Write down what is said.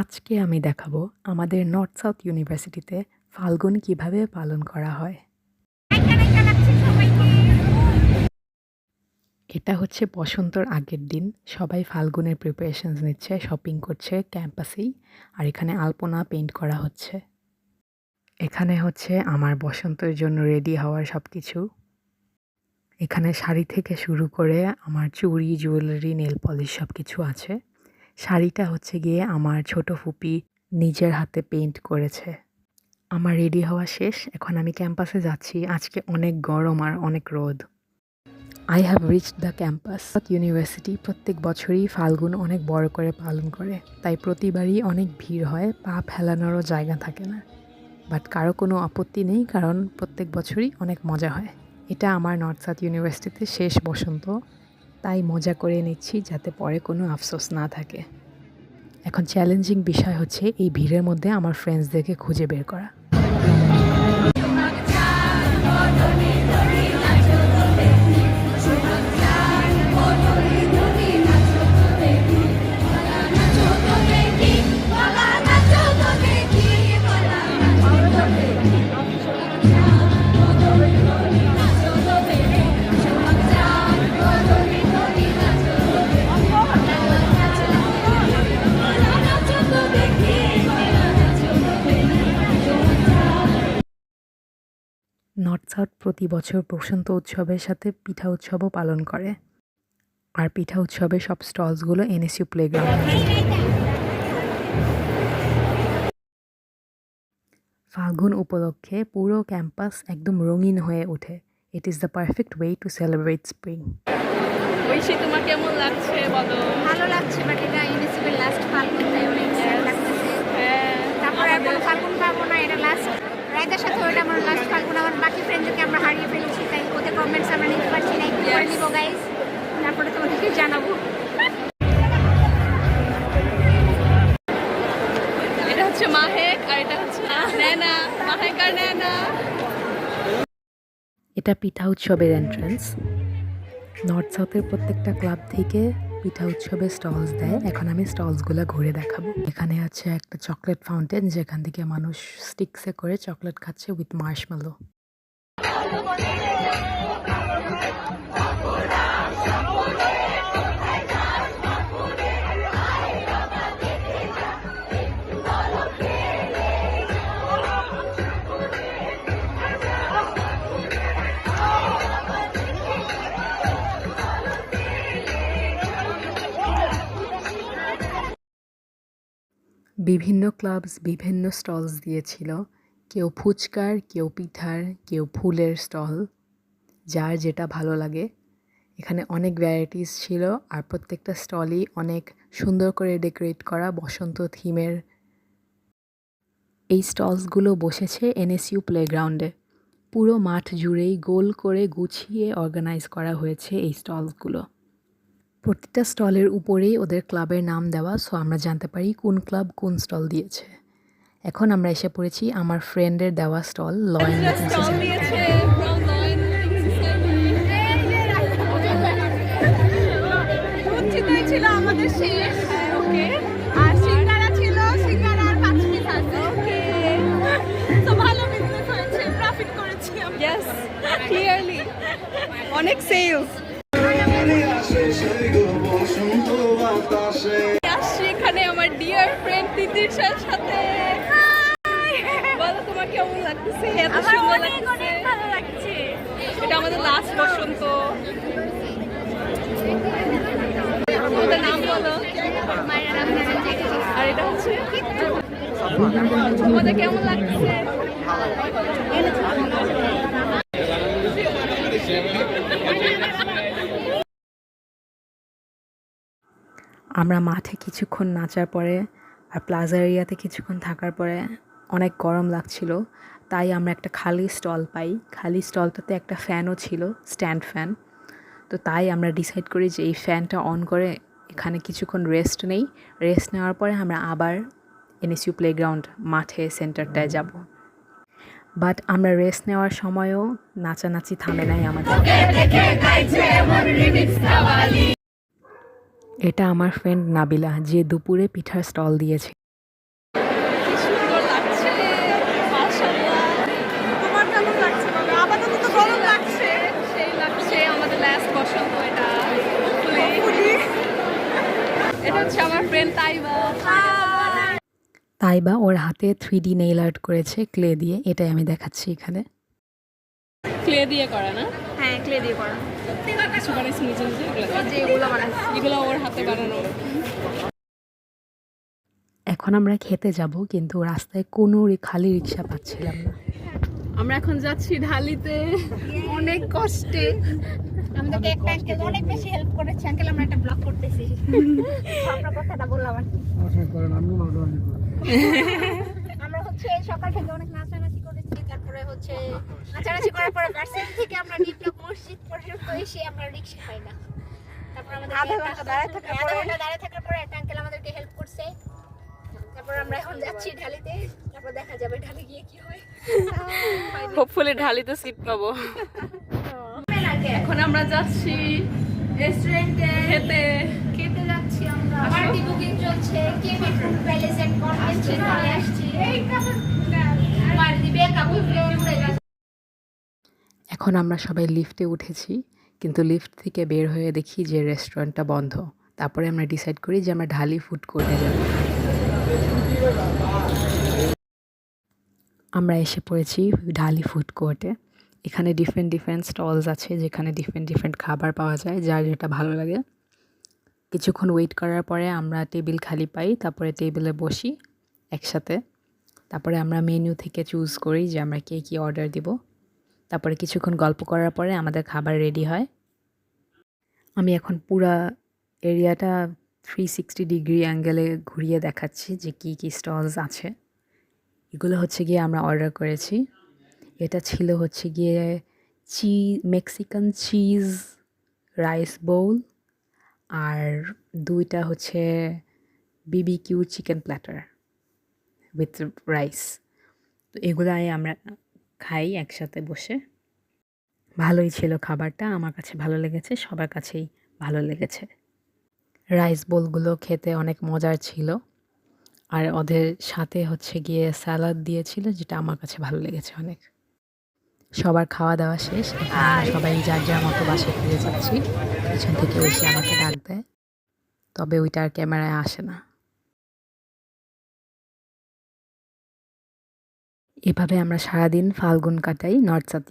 আজকে আমি দেখাবো আমাদের নর্থ সাউথ ইউনিভার্সিটিতে ফাল্গুন কিভাবে পালন করা হয়। এটা হচ্ছে বসন্তর আগের দিন। সবাই ফাল্গুনের প্রিপারেশনস নিচ্ছে, শপিং করছে ক্যাম্পাসেই। আর এখানে আলপনা পেইন্ট করা হচ্ছে। এখানে হচ্ছে আমার বসন্তের জন্য রেডি হওয়ার সব কিছু। এখানে শাড়ি থেকে শুরু করে আমার চুড়ি, জুয়েলারি, নেল পলিশ সব কিছু আছে। শাড়িটা হচ্ছে গিয়ে আমার ছোট ফুপি নিজের হাতে পেইন্ট করেছে। আমার রেডি হওয়া শেষ। এখন আমি ক্যাম্পাসে যাচ্ছি। আজকে অনেক গরম আর অনেক রোদ। I have reached the campus. University প্রত্যেক বছরই ফাল্গুন অনেক বড় করে পালন করে, তাই প্রতিবারই অনেক ভিড় হয়, পা ফেলানোরও জায়গা থাকে না। বাট কারো কোনো আপত্তি নেই, কারণ প্রত্যেক বছরই অনেক মজা হয়। এটা আমার নর্থ সাউথ ইউনিভার্সিটিতে শেষ বসন্ত, তাই মজা করে নিচ্ছি যাতে পরে কোনো আফসোস না থাকে। এখন চ্যালেঞ্জিং বিষয় হচ্ছে এই ভিড়ের মধ্যে আমার ফ্রেন্ডসদেরকে খুঁজে বের করা। নর্থ সাউথ প্রতি বছর বসন্ত উৎসবের সাথে পিঠা উৎসবও পালন করে। আর পিঠা উৎসবের সব স্টলসগুলো এনএসইউ প্লেগ্রাউন্ডে। ফাল্গুন উপলক্ষে পুরো ক্যাম্পাস একদম রঙিন হয়ে ওঠে। It is the perfect way to celebrate spring. Oishi, তোমার কেমন লাগছে বলো? ভালো লাগছে, বাট এটা ইউনিভার্সিটির লাস্ট ফাল্গুন, তাই অনেক স্যাড লাগতেছে। হ্যাঁ, তারপরে আর কোনো ফাল্গুন পাবো না, এটা লাস্ট। রায়তার সাথে ওটা আমার লাস্ট ফাল্গুন। আমার বাকি ফ্রেন্ডদেরকে আমরা হারিয়ে ফেলেছি, তাই ওদের কমেন্টস আমরা নিতে পারছি না। একটু করে নিবো গাইস, তারপরে তোমাদেরকে জানাবো। এটা হচ্ছে মাহেক আর এটা হচ্ছে নেনা। মাহেক আর নেনা। এটা পিঠা উৎসবের এন্ট্রান্স। নর্থ সাউথের প্রত্যেকটা ক্লাব থেকে পিঠা উৎসবের স্টলস দেয়। এখন আমি স্টলসগুলো ঘুরে দেখাবো। এখানে আছে একটা চকলেট ফাউন্টেন, যেখান থেকে মানুষ স্টিক্সে করে চকলেট খাচ্ছে উইথ মার্শমেলো। বিভিন্ন ক্লাবস বিভিন্ন স্টলস দিয়েছিল। কেউ ফুচকার, কেউ পিঠার, কেউ ফুলের স্টল, যার যেটা ভালো লাগে। এখানে অনেক ভ্যারাইটিস ছিল, আর প্রত্যেকটা স্টলই অনেক সুন্দর করে ডেকোরেট করা বসন্ত থিমের। এই স্টলসগুলো বসেছে এনএসইউ প্লেগ্রাউন্ডে। পুরো মাঠ জুড়েই গোল করে গুছিয়ে অর্গানাইজ করা হয়েছে এই স্টলসগুলো। প্রতিটা স্টলের উপরেই ওদের ক্লাবের নাম দেওয়া, সো আমরা জানতে পারি কোন ক্লাব কোন স্টল দিয়েছে। এখন আমরা এসে পড়েছি আমার ফ্রেন্ডের দেওয়া স্টল, লয়েন স্টল দিয়েছে from Loin চিন্তাই ছিল আমাদের শেষ। ওকে, আর সিঙ্গারা ছিল, সিঙ্গারা আর 5 পিস আছে। ওকে, তো ভালো বিজনেস হয়েছে, প্রফিট করেছি আমরা। ইয়েস, ক্লিয়ারলি অনেক সেলস। আসছি এখানে আমার ডিয়ার ফ্রেন্ড তিতির সাথে। বলো তোমার কেমন লাগতেছে? এত সুন্দর লাগছে, ভালো লাগছে। এটা আমাদের লাস্ট বসন্ত। ওদের নাম বলো। আর এটা হচ্ছে তোমাদের কেমন লাগছে? আমরা মাঠে কিছুক্ষণ নাচার পরে আর প্লাজা এরিয়াতে কিছুক্ষণ থাকার পরে অনেক গরম লাগছিল, তাই আমরা একটা খালি স্টল পাই। খালি স্টলটাতে একটা ফ্যানও ছিল, স্ট্যান্ড ফ্যান। তো তাই আমরা ডিসাইড করি যে এই ফ্যানটা অন করে এখানে কিছুক্ষণ রেস্ট নেই। রেস্ট নেওয়ার পরে আমরা আবার এনএসইউ প্লেগ্রাউন্ড মাঠে সেন্টারটায় যাব। বাট আমরা রেস্ট নেওয়ার সময়ও নাচানাচি থামে নাই আমাদের। এটা আমার ফ্রেন্ড নাবিলা, যে দুপুরে পিঠার স্টল দিয়েছে। ফ্রেন্ড তাইবা। তাইবা ওর হাতে 3D নেইল আর্ট করেছে ক্লে দিয়ে, এটাই আমি দেখাচ্ছি এখানে। ক্লে দিয়ে করা না? হ্যাঁ ক্লে দিয়ে করা, কিছু বানাইছি নিজে নিজে, যে এগুলো বানাচ্ছি এগুলো ওর হাতে বানানো। এখন আমরা খেতে যাব, কিন্তু রাস্তায় কোনো খালি রিক্সা পাচ্ছিলাম না। আমরা এখন যাচ্ছি ঢালিতে অনেক কষ্টে। আমাদেরকে একটা আঙ্কেল অনেক বেশি হেল্প করেছে। আঙ্কেল আমরা একটা ব্লগ করতেছি, আপনার কথাটা বললাম আর কি। আমরা হচ্ছে সকাল থেকে অনেক নাচানাচি করেছি, তারপরে হচ্ছে নাচানাচি করার পরে ভার্সিটি থেকে আমরা নিকলো মসজিদ পর্যন্ত এসে আমরা রিক্সা পাই না। তারপর আমাদের আধা ঘন্টা দাঁড়ায় থাকার পরে একটা আঙ্কেল আমাদেরকে হেল্প করছে। তারপর আমরা এখন যাচ্ছি ঢালিতে, তারপর দেখা যাবে ঢালি গিয়ে কি হয়। হোপফুলি ঢালিতে সিট পাবো। এখন আমরা যাচ্ছি রেস্টুরেন্টে খেতে যাচ্ছি আমরা। পার্টি বুকিং চলছে, কে বেডরুম প্যালেস এন্ড কনভেনশন হলে আসছি। আর দিবে কাপড় উড়ে গেছে। এখন আমরা সবাই লিফটে উঠেছি, কিন্তু লিফট থেকে বের হয়ে দেখি যে রেস্টুরেন্টটা বন্ধ। তারপরে আমরা ডিসাইড করি যে আমরা ঢালি ফুড কোর্টে যাব। আমরা এসে পড়েছি ঢালি ফুড কোর্টে। এখানে ডিফারেন্ট স্টলস আছে, যেখানে ডিফারেন্ট খাবার পাওয়া যায়, যার যেটা ভালো লাগে। কিছুক্ষণ ওয়েট করার পরে আমরা টেবিল খালি পাই, তারপরে টেবিলে বসি একসাথে। তারপরে আমরা মেনু থেকে চুজ করি যে আমরা কে কী অর্ডার দিব। তারপরে কিছুক্ষণ গল্প করার পরে আমাদের খাবার রেডি হয়। আমি এখন পুরা এরিয়াটা 360 ডিগ্রি অ্যাঙ্গেলে ঘুরিয়ে দেখাচ্ছি যে কী কী স্টলস আছে। এগুলো হচ্ছে গিয়ে আমরা অর্ডার করেছি। এটা ছিল হচ্ছে গিয়ে মেক্সিকান চিজ রাইস বোল, আর 2টা হচ্ছে BBQ chicken platter with rice. তো এগুলাই আমরা খাই একসাথে বসে। ভালোই ছিল খাবারটা, আমার কাছে ভালো লেগেছে, সবার কাছেই ভালো লেগেছে। রাইস বোলগুলো খেতে অনেক মজার ছিল, আর ওদের সাথে হচ্ছে গিয়ে স্যালাড দিয়েছিল, যেটা আমার কাছে ভালো লেগেছে অনেক। সবার খাওয়া দাওয়া শেষ, এখন আমরা সবাই যার যার মতো বাসায় ফিরে যাচ্ছি। পিছন থেকে এসে আমাকে ডাক দেয়, তবে ওইটা আর ক্যামেরায় আসে না। এভাবে আমরা সারাদিন ফাল্গুন কাটাই নর্থ সাউথ